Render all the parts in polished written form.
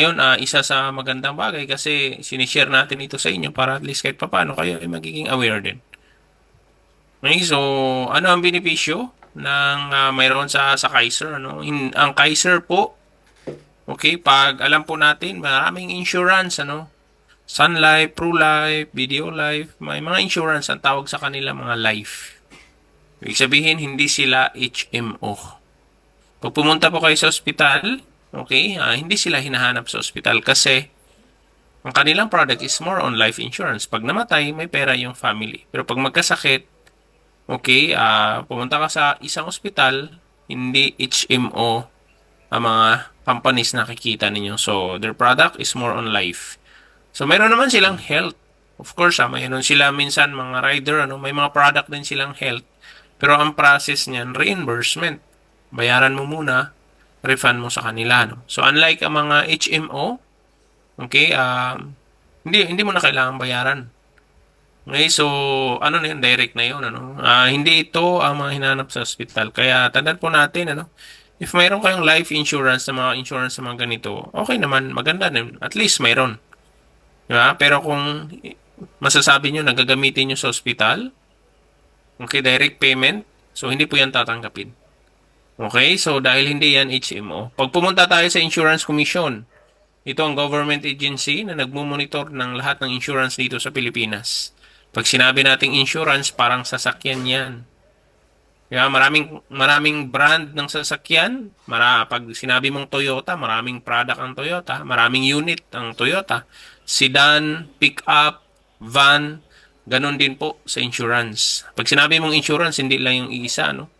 Ngayon, isa sa magandang bagay kasi sinishare natin ito sa inyo para at least kahit papaano kayo ay magiging aware din. Okay, so ano ang benepisyo ng mayroon sa Kaiser? Ano? Ang Kaiser po, okay, pag alam po natin, maraming insurance, ano? Sun Life, Pru Life, Video Life, may mga insurance ang tawag sa kanila mga life. Ibig sabihin, hindi sila HMO. Pag pumunta po kayo sa ospital, okay, hindi sila hinahanap sa ospital kasi ang kanilang product is more on life insurance. Pag namatay, may pera yung family. Pero pag magkasakit, okay, pumunta ka sa isang ospital, hindi HMO ang mga companies na nakikita ninyo. So, their product is more on life. So, mayroon naman silang health. Of course, mayroon sila minsan mga rider, may mga product din silang health. Pero ang process niyan, reimbursement. Bayaran mo muna, refund mo sa kanila. No? So, unlike ang mga HMO, okay, hindi mo na kailangan bayaran. Okay, so ano na yun, direct na yun, ano? Hindi ito ang mga hinanap sa hospital. Kaya tandaan po natin, ano? If mayroon kayong life insurance sa mga insurance sa mga ganito, okay naman, maganda din. At least mayroon. Diba? Pero kung masasabi nyo na gagamitin nyo sa hospital, okay, direct payment, so hindi po yan tatanggapin. Okay, so dahil hindi yan HMO, pag pumunta tayo sa Insurance Commission, ito ang government agency na nagmumonitor ng lahat ng insurance dito sa Pilipinas. Pag sinabi nating insurance, parang sasakyan yan. Kaya maraming brand ng sasakyan. Pag sinabi mong Toyota, maraming product ang Toyota. Maraming unit ang Toyota. Sedan, pick-up, van, ganun din po sa insurance. Pag sinabi mong insurance, hindi lang yung iisa, no?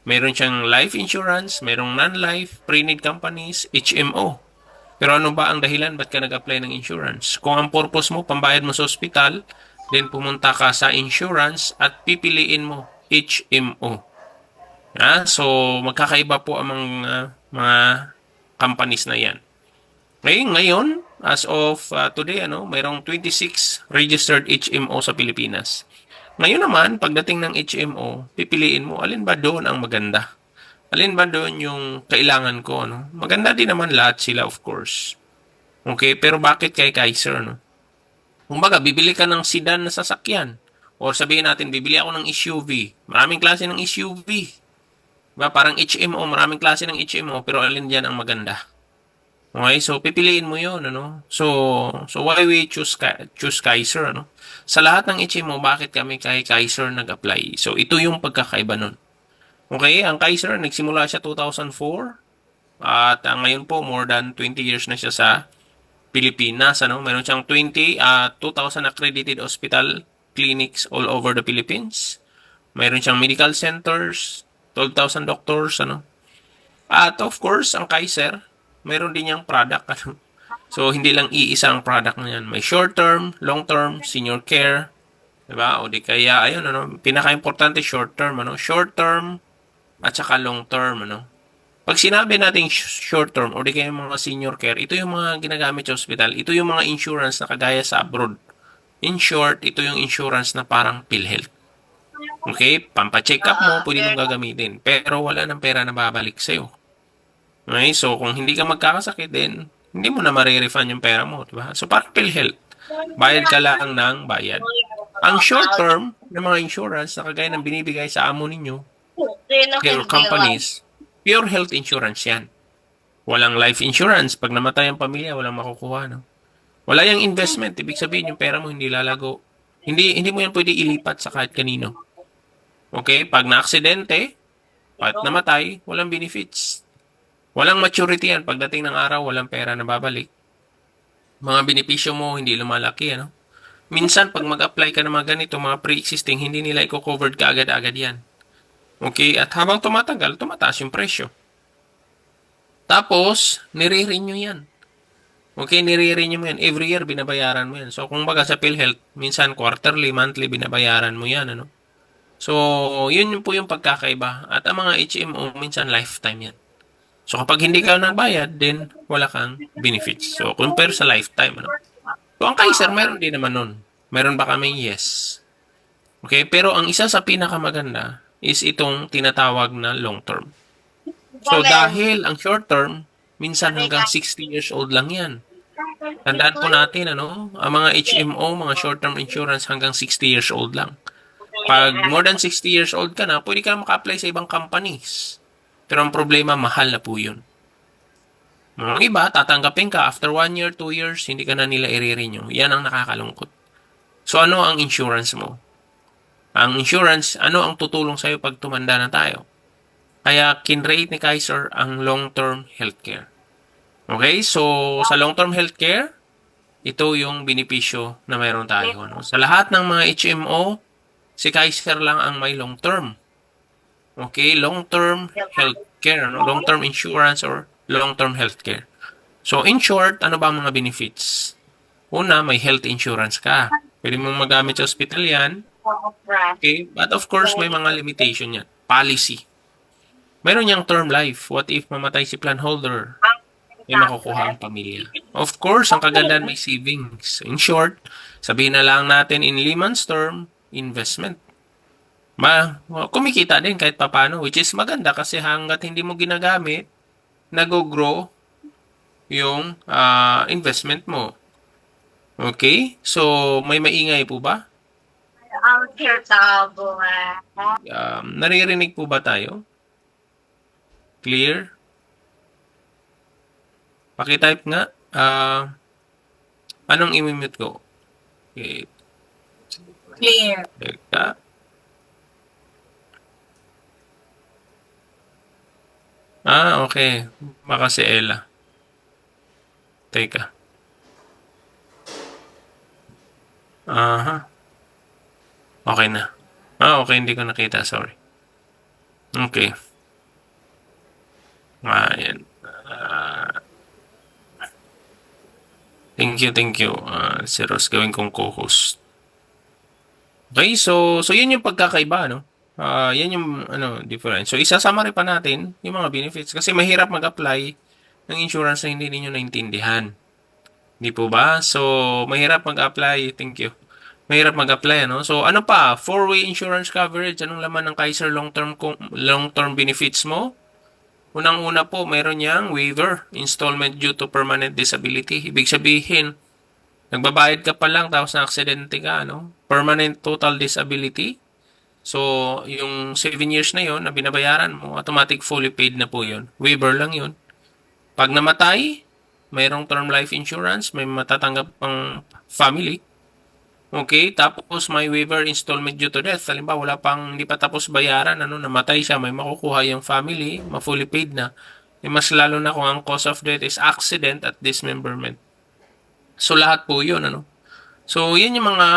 Meron siyang life insurance, merong non-life, pre-need companies, HMO. Pero ano ba ang dahilan ba't ka nag-apply ng insurance? Kung ang purpose mo, pambayad mo sa ospital, then pumunta ka sa insurance at pipiliin mo HMO. So, magkakaiba po ang mga companies na yan. Okay, ngayon, as of today, mayroong 26 registered HMO sa Pilipinas. Ngayon naman, pagdating ng HMO, pipiliin mo alin ba doon ang maganda. Alin ba doon yung kailangan ko, no? Maganda din naman lahat sila, of course. Okay, pero bakit kay Kaiser, no? Kumbaga, bibili ka ng sedan na sasakyan. O sabihin natin, bibili ako ng SUV. Maraming klase ng SUV. Diba? Parang HMO, maraming klase ng HMO, pero alin dyan ang maganda? Okay, so pipiliin mo yun, ano? So why we choose Kaiser, ano? Sa lahat ng HMO, bakit kami kay Kaiser nag-apply? So ito yung pagkakaiba nun. Okay, ang Kaiser, nagsimula siya 2004 at ngayon po more than 20 years na siya sa Pilipinas, ano? Meron siyang 2,000 accredited hospital clinics all over the Philippines. Meron siyang medical centers, 12,000 doctors, ano? At of course, ang Kaiser, meron din niyang product, ano? So, hindi lang iisa ang product na yan. May short term, long term, senior care, diba? O di kaya, ayun, ano? Pinaka-importante, short term, ano? Short term, at saka long term, ano? Pag sinabi nating short term o di kaya mga senior care, ito yung mga ginagamit sa hospital. Ito yung mga insurance na kagaya sa abroad. In short, ito yung insurance na parang PhilHealth. Okay? Pampa-check up mo, pwede mong gagamitin. Pero wala ng pera na babalik sa'yo. Okay? So, kung hindi ka magkakasakit, then hindi mo na marirefund yung pera mo. Diba? So, parang PhilHealth. Bayad ka lang ng bayad. Ang short term ng mga insurance na kagaya ng binibigay sa amo ninyo, care companies, pure health insurance yan. Walang life insurance. Pag namatay ang pamilya, walang makukuha. No? Wala yung investment. Ibig sabihin, yung pera mo hindi lalago. Hindi mo yan pwede ilipat sa kahit kanino. Okay? Pag na-aksidente, at namatay, walang benefits. Walang maturity yan. Pagdating ng araw, walang pera na babalik. Mga benepisyo mo, hindi lumalaki. Ano? Minsan, pag mag-apply ka ng mga ganito, mga pre-existing, hindi nila i-covered ka agad-agad yan. Okay? At habang tumatagal, tumataas yung presyo. Tapos, nire-renew yan. Okay, nire-renew mo yan. Every year, binabayaran mo yan. So, kung baga sa PhilHealth, minsan quarterly, monthly, binabayaran mo yan. Ano? So, yun po yung pagkakaiba. At ang mga HMO, minsan lifetime yan. So, kapag hindi ka nagbayad, then wala kang benefits. So, compare sa lifetime. Ano? So, ang Kaiser, meron din naman nun. Meron ba kami? Yes. Okay, pero ang isa sa pinakamaganda is itong tinatawag na long term. So, dahil ang short term, Minsan hanggang 60 years old lang yan. Tandaan po natin, ang mga HMO, mga short-term insurance hanggang 60 years old lang. Pag more than 60 years old ka na, pwede ka na maka-apply sa ibang companies. Pero ang problema, mahal na po yun. Mga iba, tatanggapin ka after 1 year, 2 years, hindi ka na nila i-renew. Yan ang nakakalungkot. So ano ang insurance mo? Ang insurance, ano ang tutulong sa'yo pag tumanda na tayo? Kaya kinrate ni Kaiser ang long-term healthcare. Okay? So, sa long-term healthcare, ito yung benepisyo na mayroon tayo. Sa lahat ng mga HMO, si Kaiser lang ang may long-term. Okay? Long-term healthcare. Long-term insurance or long-term healthcare. So, in short, ano ba ang mga benefits? Una, may health insurance ka. Pwede mong magamit sa hospital yan. Okay? But of course, may mga limitation yan. Policy. Meron niyang term life. What if mamatay si plan holder? May makukuha ang pamilya. Of course, ang kagandahan may savings. In short, sabihin na lang natin in layman's term, investment. Kumikita din kahit papano, which is maganda kasi hanggat hindi mo ginagamit, nag-grow yung investment mo. Okay? So, may maingay po ba? Naririnig po ba tayo? Clear? Paki-type nga. Anong i-mute ko? Okay. Clear. Teka. Okay. Baka si Ella. Teka. Aha. Okay na. Okay. Hindi ko nakita. Sorry. Okay. Ayan. Thank you. Si Ross gawin kong co-host. Okay, so yun yung pagkakaiba, no? Yan yung difference. So isa-summary pa natin yung mga benefits kasi mahirap mag-apply ng insurance na hindi niyo naintindihan. Di po ba? So mahirap mag-apply. Thank you. Mahirap mag-apply, no? So ano pa? 4-way insurance coverage. Anong laman ng Kaiser long-term benefits mo? Unang-una po, mayroon niyang waiver, installment due to permanent disability. Ibig sabihin, nagbabayad ka pa lang tapos na aksidente ka, no? Permanent total disability. So, yung 7 years na yon na binabayaran mo, automatic fully paid na po yun. Waiver lang yun. Pag namatay, mayroong term life insurance, may matatanggap pang family. Okay, tapos may waiver installment due to death. Halimbawa, wala pang hindi pa tapos bayaran, namatay siya, may makukuha yung family, ma-fully paid na. Mas lalo na kung ang cause of death is accident at dismemberment. So, lahat po yun, So, yan yung mga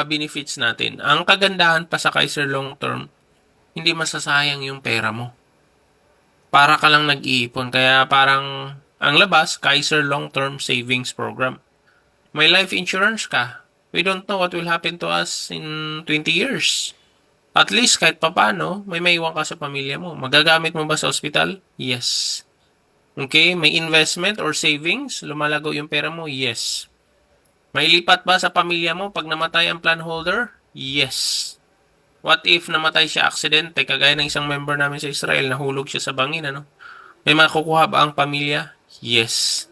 benefits natin. Ang kagandahan pa sa Kaiser Long Term, hindi masasayang yung pera mo. Para ka lang nag-iipon. Kaya parang ang labas, Kaiser Long Term Savings Program. May life insurance ka. We don't know what will happen to us in 20 years. At least kahit papano, may maiwan ka sa pamilya mo. Magagamit mo ba sa ospital? Yes. Okay, may investment or savings? Lumalago yung pera mo? Yes. May lipat ba sa pamilya mo pag namatay ang plan holder? Yes. What if namatay siya aksidente, kagaya ng isang member namin sa Israel, nahulog siya sa bangin, May makukuha ba ang pamilya? Yes.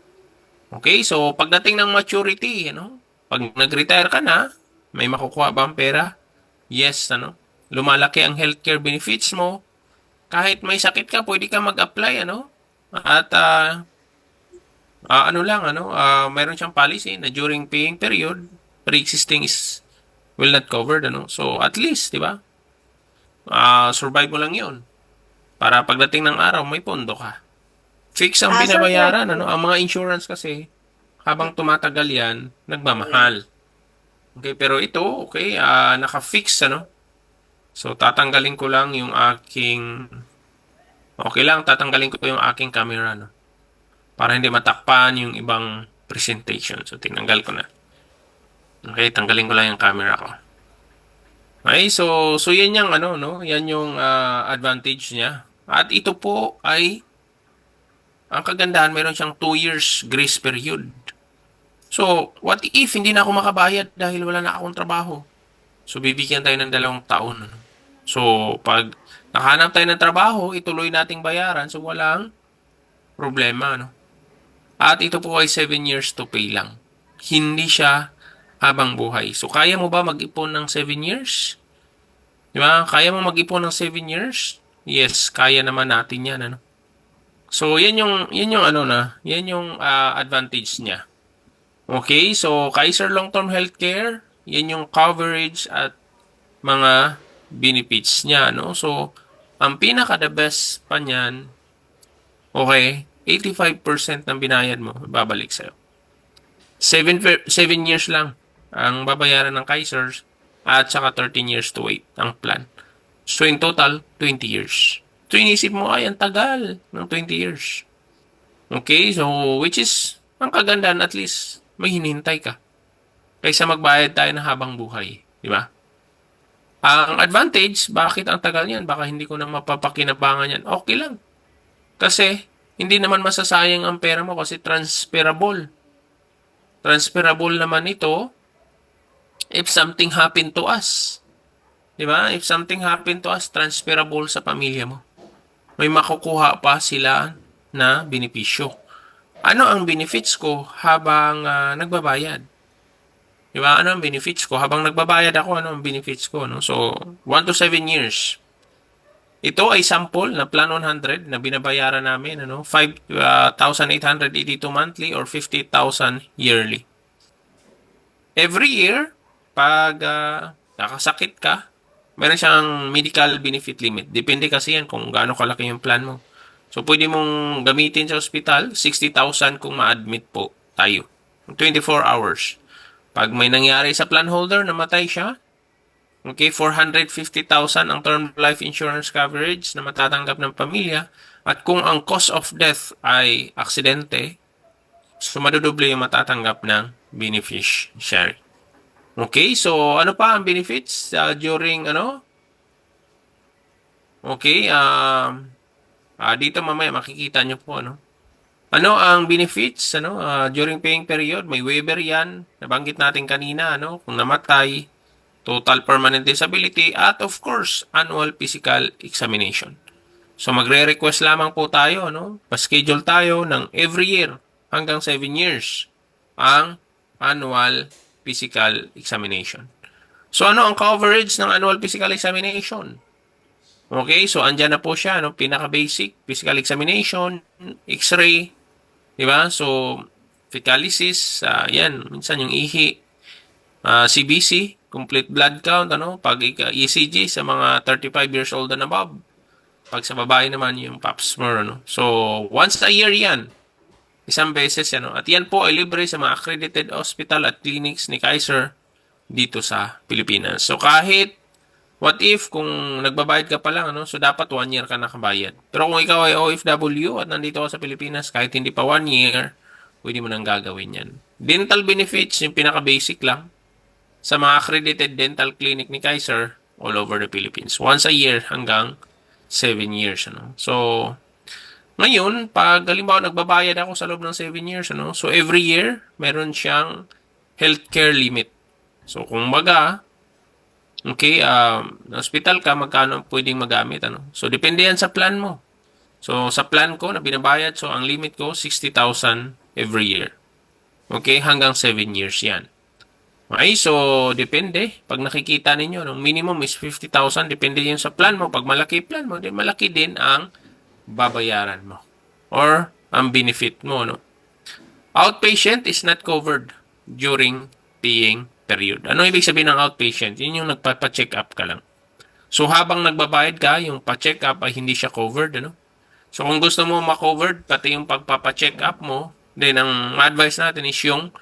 Okay, so pagdating ng maturity, pag nag-retire ka na, may makukuha ba ang pera? Yes, Lumalaki ang healthcare benefits mo. Kahit may sakit ka, pwede ka mag-apply, At mayroon siyang policy na during paying period, pre-existing is will not covered, So at least, 'di ba? Survive mo lang 'yon. Para pagdating ng araw, may pondo ka. Fix ang binabayaran, Ang mga insurance kasi habang tumatagal 'yan, nagmamahal. Okay, pero ito, okay, naka-fix, So tatanggalin ko lang yung aking tatanggalin ko yung aking camera, para hindi matakpan yung ibang presentation. So tinanggal ko na. Okay, tanggalin ko lang yung camera ko. Okay, so yan yung yan yung advantage niya. At ito po ay ang kagandahan, meron siyang 2 years grace period. So, what if hindi na ako makabayad dahil wala na akong trabaho? So, bibigyan tayo ng 2 taon. So, pag nakahanap tayo ng trabaho, ituloy nating bayaran. So, walang problema, At ito po ay 7 years to pay lang. Hindi siya habang buhay. So, kaya mo ba mag-ipon ng 7 years? Di ba? Kaya mo mag-ipon ng 7 years? Yes, kaya naman natin yan. Ano? So, yan yung ano na, yan yung advantage niya. Okay, so Kaiser Long-Term Healthcare, yan yung coverage at mga benefits niya, no? So, ang pinaka the best pa niyan, okay, 85% ng binayad mo, babalik sa'yo. 7 years lang ang babayaran ng Kaisers at saka 13 years to wait ang plan. So, in total, 20 years. So, inisip mo, ay, ang tagal ng 20 years. Okay, so, which is, ang kagandahan, at least, may hinihintay ka. Kaysa magbayad tayo ng habang buhay. Di ba? Ang advantage, bakit ang tagal niyan? Baka hindi ko na mapapakinabangan yan. Okay lang. Kasi, hindi naman masasayang ang pera mo kasi transferable. Transferable naman ito if something happened to us. Di ba? If something happened to us, transferable sa pamilya mo. May makukuha pa sila na benepisyo. Ano ang benefits ko habang nagbabayad? Di ba? Ano ang benefits ko? Habang nagbabayad ako, ano ang benefits ko? No? So, 1 to 7 years. Ito ay sample na Plan 100 na binabayaran namin. Ano? 5,882 monthly or 50,000 yearly. Every year, pag nakasakit ka, meron siyang medical benefit limit. Depende kasi yan kung gaano kalaki yung plan mo. So, pwede mong gamitin sa ospital, 60,000 kung ma-admit po tayo. 24 hours. Pag may nangyari sa plan holder, namatay siya, okay, 450,000 ang term life insurance coverage na matatanggap ng pamilya. At kung ang cause of death ay aksidente, so madudoble yung matatanggap ng beneficiary. Okay, so ano pa ang benefits during ano? Okay, dito mamaya makikita nyo po ano. Ano ang benefits during paying period? May waiver 'yan. Nabanggit natin kanina ano, kung namatay, total permanent disability at of course, annual physical examination. So magre-request lamang po tayo ano, pa-schedule tayo ng every year hanggang 7 years ang annual physical examination. So ano ang coverage ng annual physical examination? Okay, so andyan na po siya, no? Pinaka-basic, physical examination, x-ray, di ba? So, fecalysis, yan, minsan yung ihi, CBC, complete blood count, pag ECG sa mga 35 years old and above. Pag sa babae naman yung pap smear, So, once a year yan. Isang beses yan, At yan po ay libre sa mga accredited hospital at clinics ni Kaiser dito sa Pilipinas. So, what if kung nagbabayad ka pa lang, so dapat 1 year ka nakabayad. Pero kung ikaw ay OFW at nandito ka sa Pilipinas, kahit hindi pa 1 year, pwede mo nang gagawin yan. Dental benefits, yung pinaka-basic lang, sa mga accredited dental clinic ni Kaiser all over the Philippines. Once a year hanggang 7 years. So, ngayon, pag halimbawa nagbabayad ako sa loob ng 7 years, so every year, meron siyang healthcare limit. So, kung baga, okay, hospital ka, magkano pwedeng magamit, So, depende yan sa plan mo. So, sa plan ko na binabayad, so, ang limit ko, 60,000 every year. Okay, hanggang 7 years yan. Okay, so, depende. Pag nakikita ninyo, minimum is 50,000, depende yan sa plan mo. Pag malaki plan mo, then malaki din ang babayaran mo. Or, ang benefit mo, Outpatient is not covered during paying period. Ano ibig sabihin ng outpatient? Yun yung nagpa-check up ka lang. So, habang nagbabayad ka, yung pa-check up ay hindi siya covered, So, kung gusto mo ma-covered, pati yung pagpapa-check up mo, then ang advice natin is yung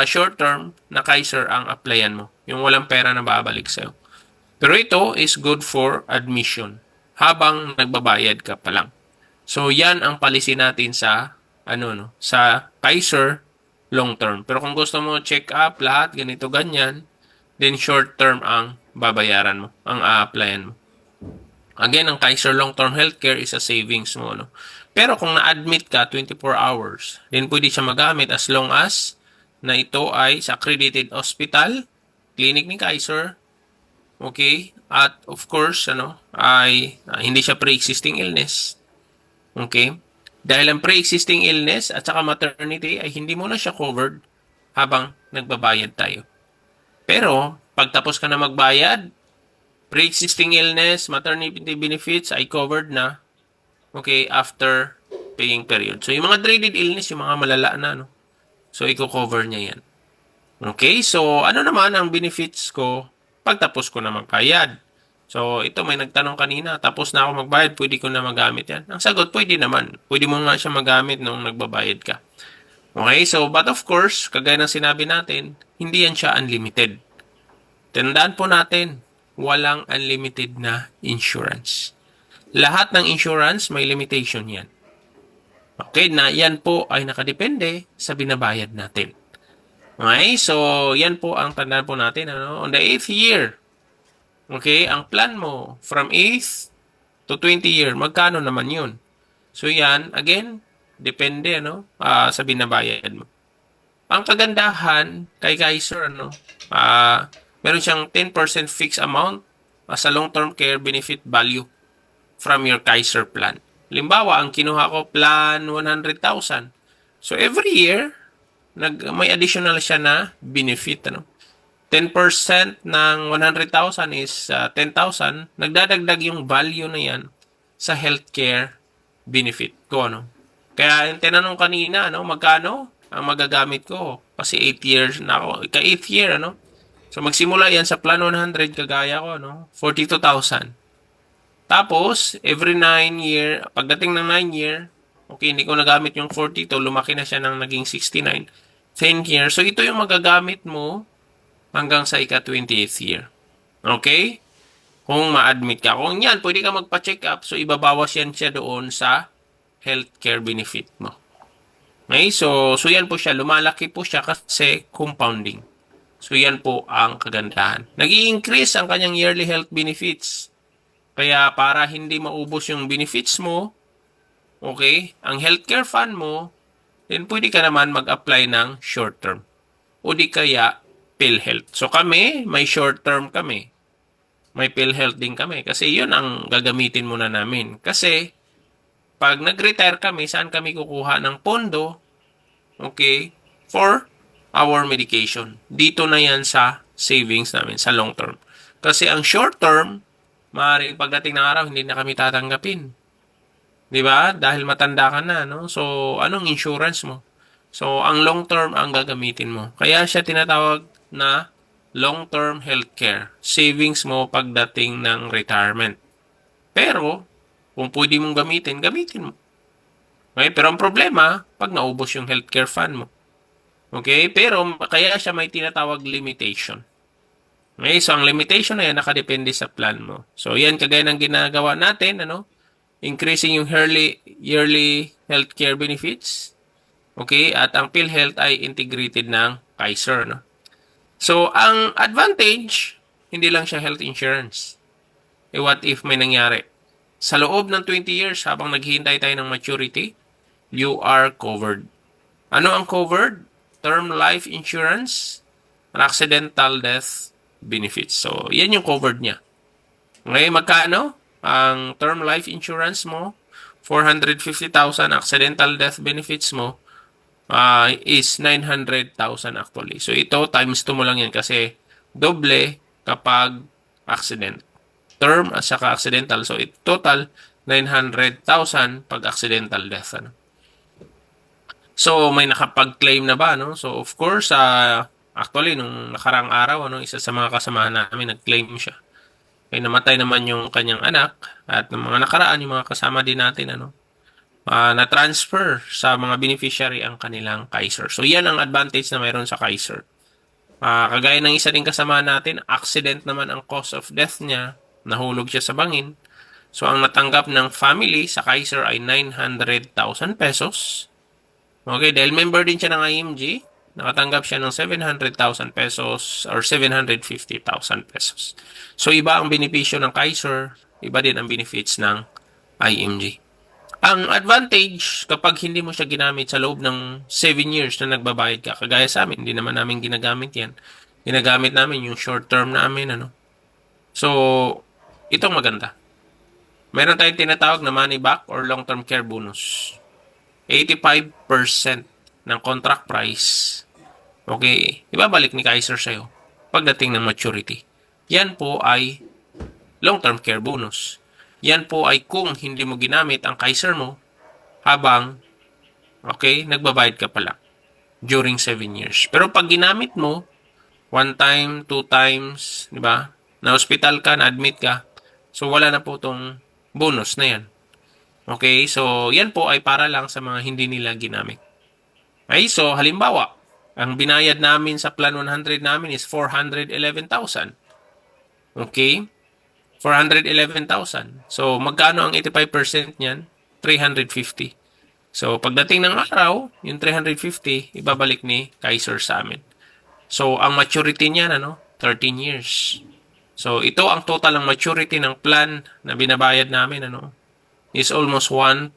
short term na Kaiser ang applyan mo. Yung walang pera na babalik sa'yo. Pero ito is good for admission habang nagbabayad ka pa lang. So, yan ang policy natin sa sa Kaiser long term. Pero kung gusto mo check up lahat, ganito, ganyan, then short term ang babayaran mo, ang a-applyan mo. Again, ang Kaiser long-term healthcare is a savings mo, Pero kung na-admit ka 24 hours, then pwede siya magamit as long as na ito ay sa accredited hospital, clinic ni Kaiser, okay? At of course, ay hindi siya pre-existing illness. Okay? Dahil ang pre-existing illness at saka maternity ay hindi mo na siya covered habang nagbabayad tayo. Pero, pagtapos ka na magbayad, pre-existing illness, maternity benefits ay covered na, okay, after paying period. So, yung mga dreaded illness, yung mga malala na, no? So, i-cover niya yan. Okay, so ano naman ang benefits ko pagtapos ko na magbayad? So, ito may nagtanong kanina, tapos na ako magbayad, pwede ko na magamit yan? Ang sagot, pwede naman. Pwede mo nga siya magamit nung nagbabayad ka. Okay, so but of course, kagaya ng sinabi natin, hindi yan siya unlimited. Tandaan po natin, walang unlimited na insurance. Lahat ng insurance may limitation yan. Okay, na yan po ay nakadepende sa binabayad natin. Okay, so yan po ang tandaan po natin. Ano? On the 8th year, okay, ang plan mo from 8th to 20 year, magkano naman yun? So yan, again, depende sa binabayad mo. Ang kagandahan kay Kaiser, meron siyang 10% fixed amount sa long-term care benefit value from your Kaiser plan. Limbawa, ang kinuha ko plan 100,000. So every year, may additional siya na benefit. 10% ng 100,000 is 10,000. Nagdadagdag yung value na yan sa healthcare benefit ko. Kaya yung tinanong kanina, magkano ang magagamit ko? Kasi 8 years na ako. Ika-8th year, So magsimula yan sa plan 100, kagaya ko, 42,000. Tapos, every 9 year, pagdating ng 9 year, okay, hindi ko nagamit yung 42, lumaki na siya ng naging 69. 10 years. So, ito yung magagamit mo hanggang sa ika-28th year. Okay? Kung ma-admit ka. Kung yan, pwede ka magpa-check up. So, ibabawas yan siya doon sa healthcare benefit mo. Okay? So yan po siya. Lumalaki po siya kasi compounding. So, yan po ang kagandahan. Nag-i-increase ang kanyang yearly health benefits. Kaya para hindi maubos yung benefits mo, okay, ang healthcare fund mo, then pwede ka naman mag-apply ng short term. O di kaya PhilHealth. So kami, may short term kami. May PhilHealth din kami. Kasi yun ang gagamitin muna namin. Kasi pag nag-retire kami, saan kami kukuha ng pondo, okay, for our medication. Dito na yan sa savings namin, sa long term. Kasi ang short term, maaaring pagdating ng araw, hindi na kami tatanggapin. Di ba? Dahil matanda ka na, So, anong insurance mo? So, ang long term ang gagamitin mo. Kaya siya tinatawag na long-term healthcare. Savings mo pagdating ng retirement. Pero, kung pwede mong gamitin, gamitin mo. Okay? Pero ang problema, pag naubos yung healthcare fund mo. Okay? Pero, kaya siya may tinatawag limitation. Okay? So, ang limitation na yan, nakadepende sa plan mo. So, yan kagaya ng ginagawa natin, increasing yung yearly healthcare benefits. Okay? At ang PhilHealth ay integrated ng Kaiser. So, ang advantage, hindi lang siya health insurance. What if may nangyari? Sa loob ng 20 years, habang naghihintay tayo ng maturity, you are covered. Ano ang covered? Term life insurance and accidental death benefits. So, yan yung covered niya. Okay, magkano? Ang term life insurance mo, 450,000, accidental death benefits mo is 900,000 actually. So ito times 2 mo lang yan kasi doble kapag accident. Term at saka accidental. So total 900,000 pag accidental death. So may nakapag-claim na ba? So of course, actually nung nakarang araw, isa sa mga kasamahan namin nag-claim siya. Ay namatay naman yung kanyang anak at ng mga nakaraan yung mga kasama din natin na-transfer sa mga beneficiary ang kanilang Kaiser. So yan ang advantage na mayroon sa Kaiser. Kagaya ng isa din kasama natin, accident naman ang cause of death niya, nahulog siya sa bangin. So ang natanggap ng family sa Kaiser ay 900,000 pesos. Okay, dahil member din siya ng IMG, nakatanggap siya ng 700,000 pesos or 750,000 pesos. So, iba ang benepisyo ng Kaiser, iba din ang benefits ng IMG. Ang advantage, kapag hindi mo siya ginamit sa loob ng 7 years na nagbabayad ka, kagaya sa amin, hindi naman namin ginagamit yan. Ginagamit namin yung short term namin, So, itong maganda. Meron tayong tinatawag na money back or long-term care bonus. 85% ng contract price, okay, ibabalik ni Kaiser sa'yo pagdating ng maturity. Yan po ay long-term care bonus. Yan po ay kung hindi mo ginamit ang Kaiser mo habang, okay, nagbabayad ka pala during 7 years. Pero pag ginamit mo, 1 time, 2 times, di ba? Na-hospital ka, na-admit ka, so wala na po tong bonus na yan. Okay, so yan po ay para lang sa mga hindi nila ginamit. Okay, so halimbawa, ang binayad namin sa Plan 100 namin is 411,000. Okay? 411,000. So, magkano ang 85% niyan? 350. So, pagdating ng araw, yung 350, ibabalik ni Kaiser sa amin. So, ang maturity niyan, 13 years. So, ito ang total ng maturity ng plan na binabayad namin, is almost 1.2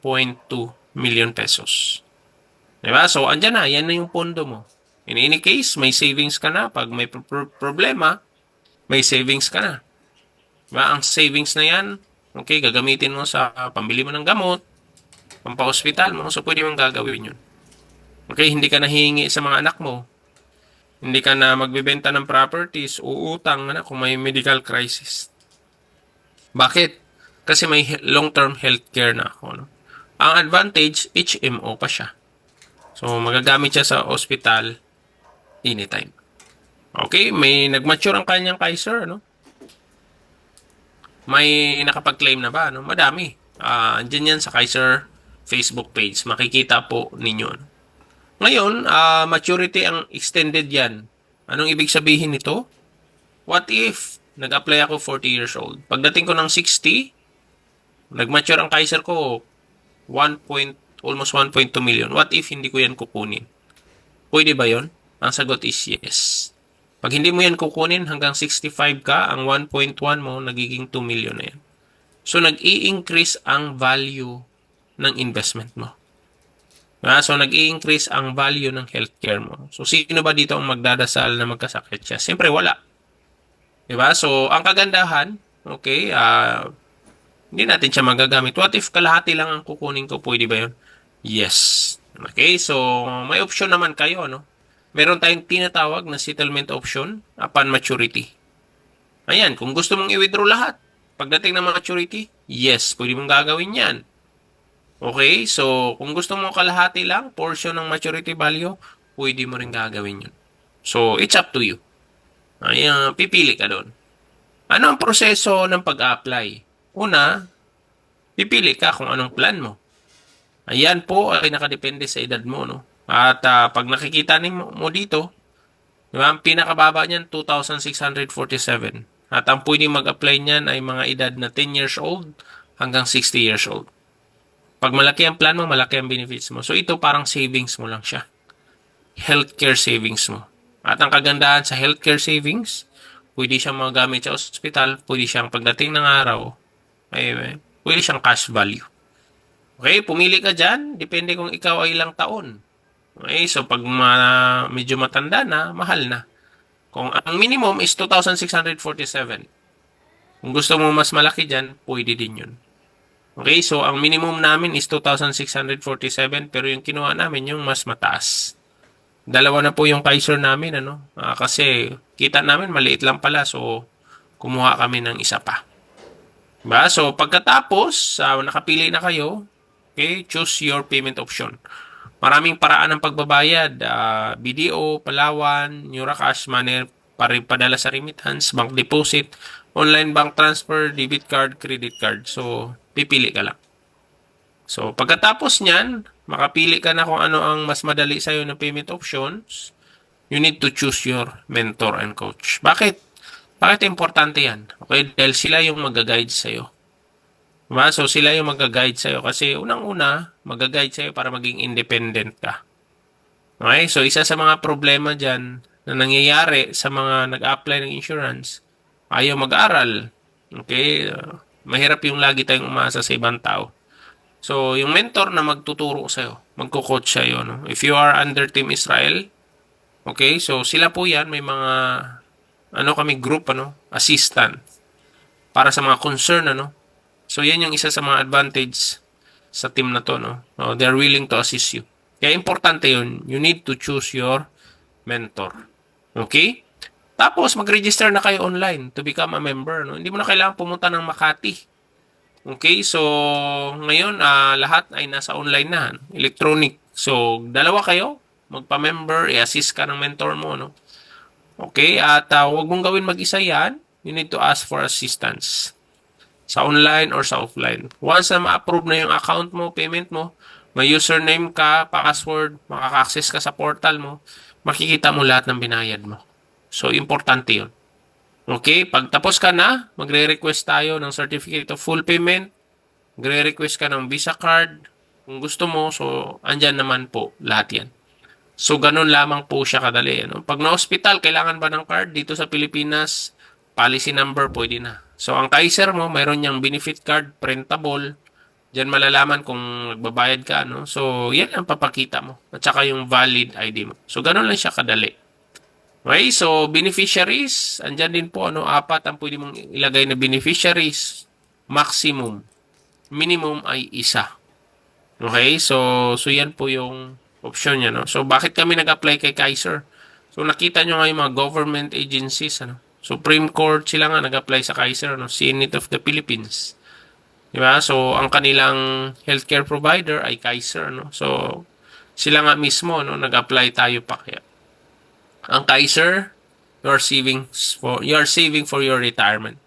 million pesos. Diba? So, andyan na. Yan na yung pondo mo. In any case, may savings ka na. Pag may problema, may savings ka na. Diba? Ang savings na yan, okay, gagamitin mo sa pambili mo ng gamot, pampahospital mo, so pwede mong gagawin yun. Okay, hindi ka nahihingi sa mga anak mo. Hindi ka na magbebenta ng properties, uutang na kung may medical crisis. Bakit? Kasi may long-term healthcare na ako. Ang advantage, HMO pa siya. So, magagamit siya sa hospital anytime. Okay, may nag-mature ang kanyang Kaiser, May nakapag-claim na ba, Madami. Andyan yan sa Kaiser Facebook page. Makikita po ninyo, Ngayon, maturity ang extended yan. Anong ibig sabihin nito? What if nag-apply ako 40 years old? Pagdating ko ng 60, nag-mature ang Kaiser ko, almost 1.2 million. What if hindi ko yan kukunin? Pwede ba yon? Ang sagot is yes. Pag hindi mo yan kukunin hanggang 65 ka, ang 1.1 mo nagiging 2 million na yan. So, nag-i-increase ang value ng investment mo. So, nag-i-increase ang value ng healthcare mo. So, sino ba dito ang magdadasal na magkasakit siya? Siyempre, wala. Diba? So, ang kagandahan, okay, hindi natin siya magagamit. What if kalahati lang ang kukunin ko? Pwede ba yun? Yes. Okay, so, may option naman kayo, Meron tayong tinatawag na settlement option upon maturity. Ayan, kung gusto mong i-withdraw lahat, pagdating ng maturity, yes, pwede mong gagawin yan. Okay, so kung gusto mo kalahati lang, portion ng maturity value, pwede mo rin gagawin yun. So, it's up to you. Ayan, pipili ka doon. Ano ang proseso ng pag-apply? Una, pipili ka kung anong plan mo. Ayan po ay nakadepende sa edad mo, At pag nakikita mo dito, diba, ang pinakababa niyan, 2,647. At ang pwedeng mag-apply niyan ay mga edad na 10 years old hanggang 60 years old. Pag malaki ang plan mo, malaki ang benefits mo. So, ito parang savings mo lang siya. Healthcare savings mo. At ang kagandahan sa healthcare savings, pwede siyang magamit sa hospital, pwede siyang pagdating ng araw, pwede siyang cash value. Okay, pumili ka dyan, depende kung ikaw ay ilang taon. Okay, so pag medyo matanda na, mahal na. Kung ang minimum is 2,647. Kung gusto mo mas malaki dyan, pwede din yun. Okay, so ang minimum namin is 2,647 pero yung kinuha namin yung mas mataas. Dalawa na po yung Kaiser namin, kasi kita namin maliit lang pala, so kumuha kami ng isa pa. Diba? So pagkatapos, nakapili na kayo, okay, choose your payment option. Maraming paraan ng pagbabayad, BDO, Palawan, Neuracash, Money, padala sa remittance, bank deposit, online bank transfer, debit card, credit card. So, pipili ka lang. So, pagkatapos niyan, makapili ka na kung ano ang mas madali sa'yo na payment options, you need to choose your mentor and coach. Bakit? Bakit importante yan? Okay, dahil sila yung mag-guide sa'yo. Diba? So, sila yung mag-guide sa'yo kasi unang-una, mag-guide sa'yo para maging independent ka. Okay? So, isa sa mga problema dyan na nangyayari sa mga nag-apply ng insurance, ayaw mag-aral. Okay? Mahirap yung lagi tayong umasa sa ibang tao. So, yung mentor na magtuturo sa'yo, magko-coach sa'yo, If you are under Team Israel, okay? So, sila po yan, may mga, kami group, assistant, para sa mga concern, So, yan yung isa sa mga advantage sa team na to, no? No, they're willing to assist you. Kaya importante yun. You need to choose your mentor. Okay? Tapos, mag-register na kayo online to become a member, no? Hindi mo na kailangan pumunta ng Makati. Okay? So, ngayon, lahat ay nasa online na. Electronic. So, dalawa kayo. Magpa-member. I-assist ka ng mentor mo, no? Okay? At huwag mong gawin mag-isa yan. You need to ask for assistance. Sa online or sa offline. Once na ma-approve na yung account mo, payment mo, may username ka, password, makaka-access ka sa portal mo, makikita mo lahat ng binayad mo. So, importante yun. Okay? Pag tapos ka na, magre-request tayo ng certificate of full payment. Magre-request ka ng Visa card. Kung gusto mo, so, andyan naman po lahat yan. So, ganun lamang po siya kadali. Ano? Pag na-hospital, kailangan ba ng card? Dito sa Pilipinas, policy number, pwede na. So, ang Kaiser mo, mayroon niyang benefit card, printable. Diyan malalaman kung nagbabayad ka. No? So, yan ang papakita mo. At saka yung valid ID mo. So, ganun lang siya kadali. Okay? So, beneficiaries, andyan din po, 4 ang pwede mong ilagay na beneficiaries. Maximum. Minimum ay 1. Okay? So yan po yung option niya, no? So, bakit kami nag-apply kay Kaiser? So, nakita nyo nga yung mga government agencies, Supreme Court, sila nga nag-apply sa Kaiser, Senate of the Philippines. Diba? So, ang kanilang healthcare provider ay Kaiser, So, sila nga mismo, nag-apply tayo pa kaya. Ang Kaiser, you are saving for your retirement.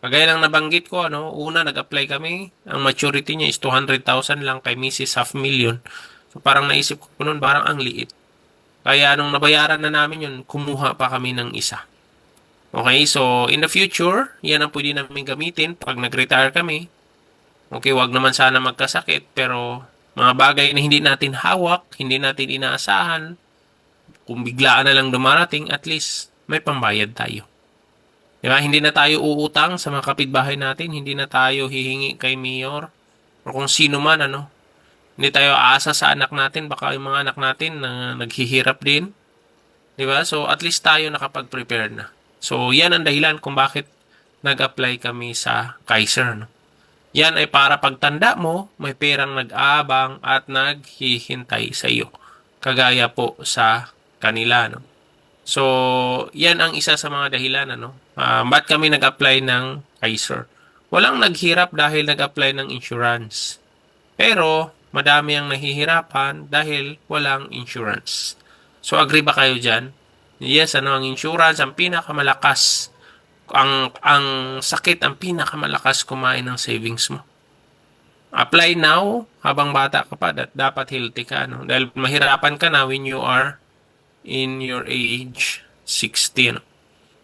Kagaya lang nabanggit ko, una nag-apply kami, ang maturity niya is 200,000 lang kay Mrs. Half Million. So, parang naisip ko noon, parang ang liit. Kaya nung nabayaran na namin yun, kumuha pa kami ng isa. Okay, so in the future, yan ang pwede namin gamitin pag nag-retire kami. Okay, wag naman sana magkasakit, pero mga bagay na hindi natin hawak, hindi natin inaasahan, kung biglaan na lang dumarating, at least may pambayad tayo. Diba? Hindi na tayo uutang sa mga kapitbahay natin, hindi na tayo hihingi kay mayor o kung sino man, Hindi tayo aasa sa anak natin, baka yung mga anak natin na naghihirap din. Diba? So, at least tayo nakapag-prepare na. So, yan ang dahilan kung bakit nag-apply kami sa Kaiser. Yan ay para pagtanda mo, may perang nag-aabang at naghihintay sa iyo. Kagaya po sa kanila. So, yan ang isa sa mga dahilan. Ba't kami nag-apply ng Kaiser? Walang naghirap dahil nag-apply ng insurance. Pero, madami ang nahihirapan dahil walang insurance. So, agree ba kayo dyan? Yes, ang insurance, ang pinakamalakas. Ang sakit, ang pinakamalakas kumain ng savings mo. Apply now, habang bata ka pa, dapat healthy ka. Dahil mahirapan ka na when you are in your age 60.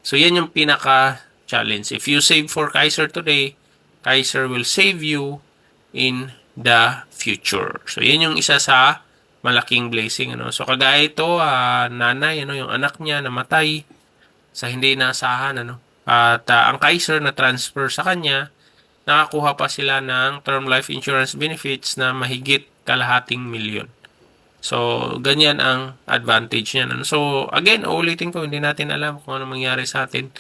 So, yan yung pinaka-challenge. If you save for Kaiser today, Kaiser will save you in the future. So, yan yung isa sa malaking blessing. So, kagaya ito, nanay, yung anak niya namatay sa hindi inaasahan. At ang Kaiser na transfer sa kanya, nakakuha pa sila ng term life insurance benefits na mahigit kalahating milyon. So, ganyan ang advantage niya. So, again, ulitin ko, hindi natin alam kung ano mangyari sa atin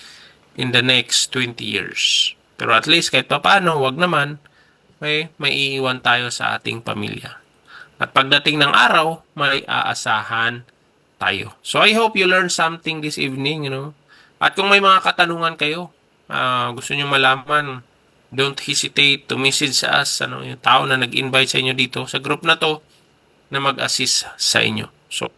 in the next 20 years. Pero at least, kahit pa paano, wag naman, may iiwan tayo sa ating pamilya. At pagdating ng araw, may aasahan tayo. So, I hope you learned something this evening, At kung may mga katanungan kayo, gusto nyo malaman, don't hesitate to message us, yung tao na nag-invite sa inyo dito sa group na to, na mag-assist sa inyo. So,